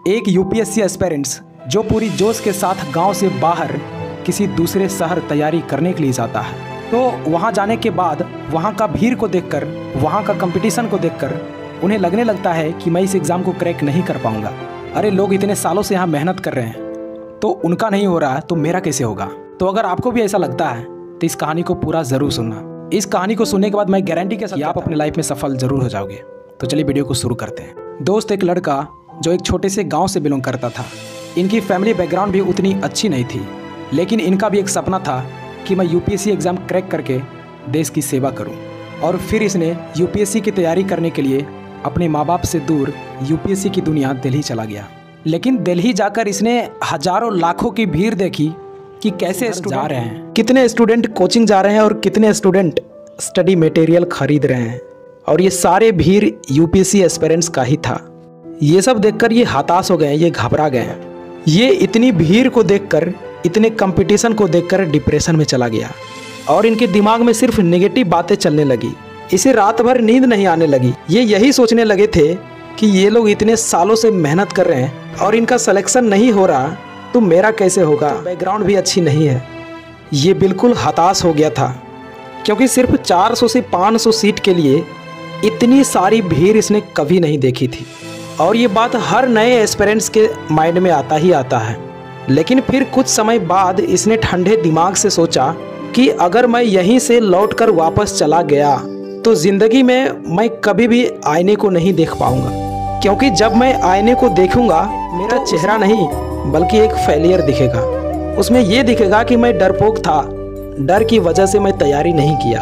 एक UPSC aspirants जो पूरी जोश के साथ गांव से बाहर किसी दूसरे शहर तैयारी करने के लिए जाता है, तो वहां जाने के बाद वहां का भीड़ को देखकर, वहां का कंपटीशन को देखकर उन्हें लगने लगता है कि मैं इस एग्ज़ाम को क्रैक नहीं कर पाऊंगा। अरे लोग इतने सालों से यहाँ मेहनत कर रहे हैं, तो उनका नहीं हो रहा है तो मेरा कैसे होगा। तो अगर आपको भी ऐसा लगता है तो इस कहानी को पूरा ज़रूर सुनना। इस कहानी को सुनने के बाद मैं गारंटी के साथ आप अपने लाइफ में सफल ज़रूर हो जाओगे। तो चलिए वीडियो को शुरू करते हैं। दोस्त, एक लड़का जो एक छोटे से गांव से बिलोंग करता था। इनकी फैमिली बैकग्राउंड भी उतनी अच्छी नहीं थी, लेकिन इनका भी एक सपना था कि मैं यूपीएससी एग्ज़ाम क्रैक करके देश की सेवा करूं। और फिर इसने यूपीएससी की तैयारी करने के लिए अपने माँ बाप से दूर यूपीएससी की दुनिया दिल्ली चला गया। लेकिन दिल्ली जाकर इसने हजारों लाखों की भीड़ देखी कि कैसे स्टूडेंट जा रहे हैं, कितने स्टूडेंट कोचिंग जा रहे हैं और कितने स्टूडेंट स्टडी मटेरियल खरीद रहे हैं। और ये सारे भीड़ यूपीएससी एस्पिरेंट्स का ही था। ये सब देखकर ये हताश हो गए, ये घबरा गए। ये इतनी भीड़ को देखकर, इतने कंपटीशन को देखकर डिप्रेशन में चला गया और इनके दिमाग में सिर्फ नेगेटिव बातें चलने लगी। इसे रात भर नींद नहीं आने लगी। ये यही सोचने लगे थे कि ये लोग इतने सालों से मेहनत कर रहे हैं और इनका सिलेक्शन नहीं हो रहा तो मेरा कैसे होगा। बैकग्राउंड भी अच्छी नहीं है। ये बिल्कुल हताश हो गया था, क्योंकि सिर्फ 400 से 500 सीट के लिए इतनी सारी भीड़ इसने कभी नहीं देखी थी। और ये बात हर नए एस्पिरेंट्स के माइंड में आता ही आता है। लेकिन फिर कुछ समय बाद इसने ठंडे दिमाग से सोचा कि अगर मैं यहीं से लौटकर वापस चला गया तो ज़िंदगी में मैं कभी भी आईने को नहीं देख पाऊंगा, क्योंकि जब मैं आईने को देखूंगा मेरा चेहरा नहीं बल्कि एक फेलियर दिखेगा। उसमें यह दिखेगा कि मैं डरपोक था, डर की वजह से मैं तैयारी नहीं किया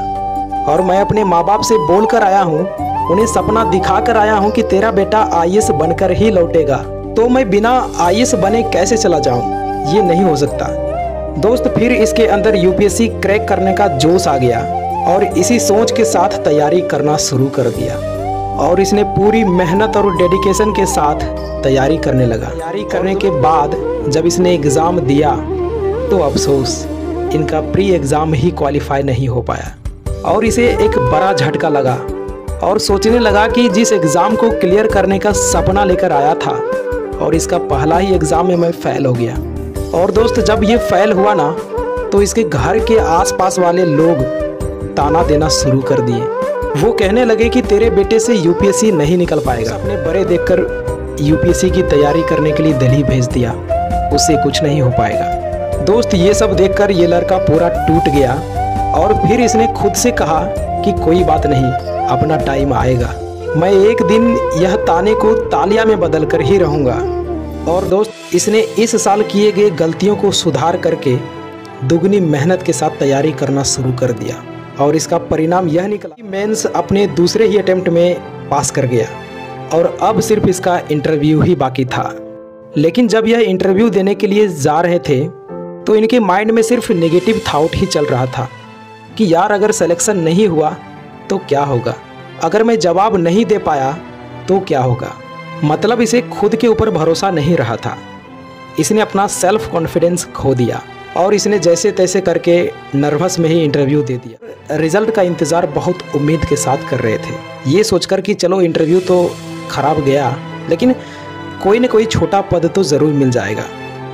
और मैं अपने माँ बाप से बोल कर आया हूँ, उन्हें सपना दिखा कर आया हूँ कि तेरा बेटा आईएएस बनकर ही लौटेगा, तो मैं बिना आईएएस बने कैसे चला जाऊँ। ये नहीं हो सकता। दोस्त, फिर इसके अंदर यूपीएससी क्रैक करने का जोश आ गया और इसी सोच के साथ तैयारी करना शुरू कर दिया और इसने पूरी मेहनत और डेडिकेशन के साथ तैयारी करने लगा। तैयारी करने के बाद जब इसने एग्ज़ाम दिया तो अफसोस, इनका प्री एग्ज़ाम ही क्वालिफाई नहीं हो पाया और इसे एक बड़ा झटका लगा और सोचने लगा कि जिस एग्ज़ाम को क्लियर करने का सपना लेकर आया था और इसका पहला ही एग्ज़ाम में मैं फ़ेल हो गया। और दोस्त, जब ये फ़ेल हुआ ना तो इसके घर के आसपास वाले लोग ताना देना शुरू कर दिए। वो कहने लगे कि तेरे बेटे से यूपीएससी नहीं निकल पाएगा। अपने बड़े देखकर यूपीएससी की तैयारी करने के लिए दिल्ली भेज दिया, उससे कुछ नहीं हो पाएगा। दोस्त, ये सब देखकर ये लड़का पूरा टूट गया और फिर इसने खुद से कहा कि कोई बात नहीं, अपना टाइम आएगा, मैं एक दिन यह ताने को तालियां में बदल कर ही रहूँगा। और दोस्त, इसने इस साल किए गए गलतियों को सुधार करके दुगनी मेहनत के साथ तैयारी करना शुरू कर दिया और इसका परिणाम यह निकला कि मेंस अपने दूसरे ही अटेम्प्ट में पास कर गया और अब सिर्फ इसका इंटरव्यू ही बाकी था। लेकिन जब यह इंटरव्यू देने के लिए जा रहे थे तो इनके माइंड में सिर्फ नेगेटिव थॉट ही चल रहा था कि यार अगर सिलेक्शन नहीं हुआ तो क्या होगा, अगर मैं जवाब नहीं दे पाया तो क्या होगा। मतलब इसे खुद के ऊपर भरोसा नहीं रहा था। इसने अपना सेल्फ कॉन्फिडेंस खो दिया और इसने जैसे तैसे करके नर्वस में ही इंटरव्यू दे दिया। रिजल्ट का इंतज़ार बहुत उम्मीद के साथ कर रहे थे, ये सोचकर कि चलो इंटरव्यू तो ख़राब गया लेकिन कोई न कोई छोटा पद तो ज़रूर मिल जाएगा।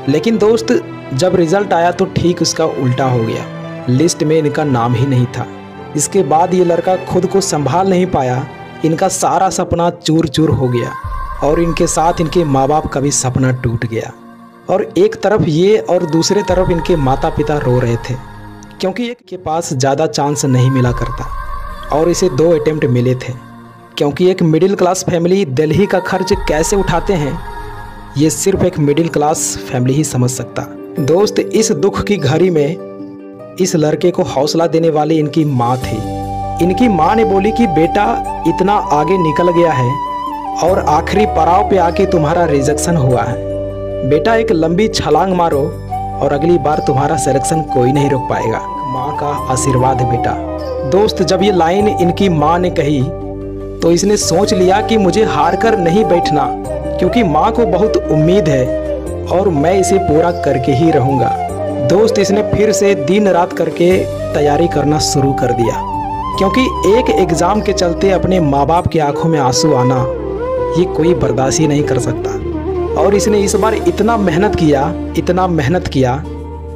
लेकिन दोस्त, जब रिज़ल्ट आया तो ठीक उसका उल्टा हो गया। लिस्ट में इनका नाम ही नहीं था। इसके बाद ये लड़का खुद को संभाल नहीं पाया, इनका सारा सपना चूर चूर हो गया और इनके साथ इनके माँ बाप का भी सपना टूट गया। और एक तरफ ये और दूसरे तरफ इनके माता पिता रो रहे थे, क्योंकि एक के पास ज़्यादा चांस नहीं मिला करता और इसे 2 अटेम्प्ट मिले थे। क्योंकि एक मिडिल क्लास फैमिली दिल्ली का खर्च कैसे उठाते हैं ये सिर्फ एक मिडिल क्लास फैमिली ही समझ सकता। दोस्त, इस दुख की घड़ी में इस लड़के को हौसला देने वाली इनकी माँ थी। इनकी माँ ने बोली कि बेटा इतना आगे निकल गया है और आखिरी पड़ाव पे आके तुम्हारा रिजेक्शन हुआ है, बेटा एक लंबी छलांग मारो और अगली बार तुम्हारा सिलेक्शन कोई नहीं रोक पाएगा। माँ का आशीर्वाद है बेटा। दोस्त, जब ये लाइन इनकी माँ ने कही तो इसने सोच लिया कि मुझे हार कर नहीं बैठना, क्योंकि माँ को बहुत उम्मीद है और मैं इसे पूरा करके ही रहूँगा। दोस्त, इसने फिर से दिन रात करके तैयारी करना शुरू कर दिया, क्योंकि एक एग्ज़ाम के चलते अपने माँ बाप की आंखों में आंसू आना ये कोई बर्दाश्त ही नहीं कर सकता। और इसने इस बार इतना मेहनत किया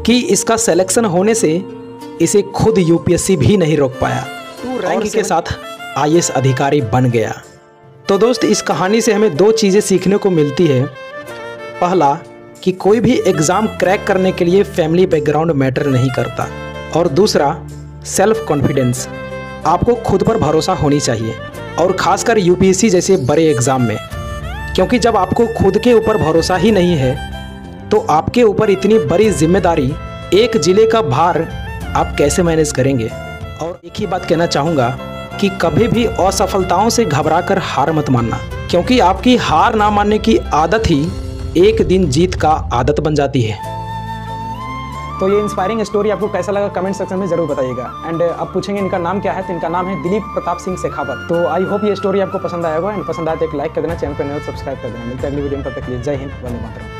कि इसका सिलेक्शन होने से इसे खुद यूपीएससी भी नहीं रोक पाया और इसके साथ आईएएस अधिकारी बन गया। तो दोस्त, इस कहानी से हमें दो चीज़ें सीखने को मिलती है। पहला कि कोई भी एग्ज़ाम क्रैक करने के लिए फैमिली बैकग्राउंड मैटर नहीं करता, और दूसरा सेल्फ कॉन्फिडेंस, आपको खुद पर भरोसा होनी चाहिए, और ख़ासकर यूपीएससी जैसे बड़े एग्ज़ाम में, क्योंकि जब आपको खुद के ऊपर भरोसा ही नहीं है तो आपके ऊपर इतनी बड़ी जिम्मेदारी, एक ज़िले का भार आप कैसे मैनेज करेंगे। और एक ही बात कहना चाहूँगा कि कभी भी असफलताओं से घबराकर हार मत मानना, क्योंकि आपकी हार ना मानने की आदत ही एक दिन जीत का आदत बन जाती है। तो ये इंस्पायरिंग स्टोरी आपको कैसा लगा कमेंट सेक्शन में ज़रूर बताइएगा। एंड अब पूछेंगे इनका नाम क्या है, तो इनका नाम है दिलीप प्रताप सिंह शेखावत। तो आई होप ये स्टोरी आपको पसंद आएगा, एंड पसंद आए तो एक लाइक कर देना, चैनल पर नए सब्सक्राइब कर देना। मिलते हैं अगली वीडियो में, तब तक के लिए जय हिंद, वंदे मातरम।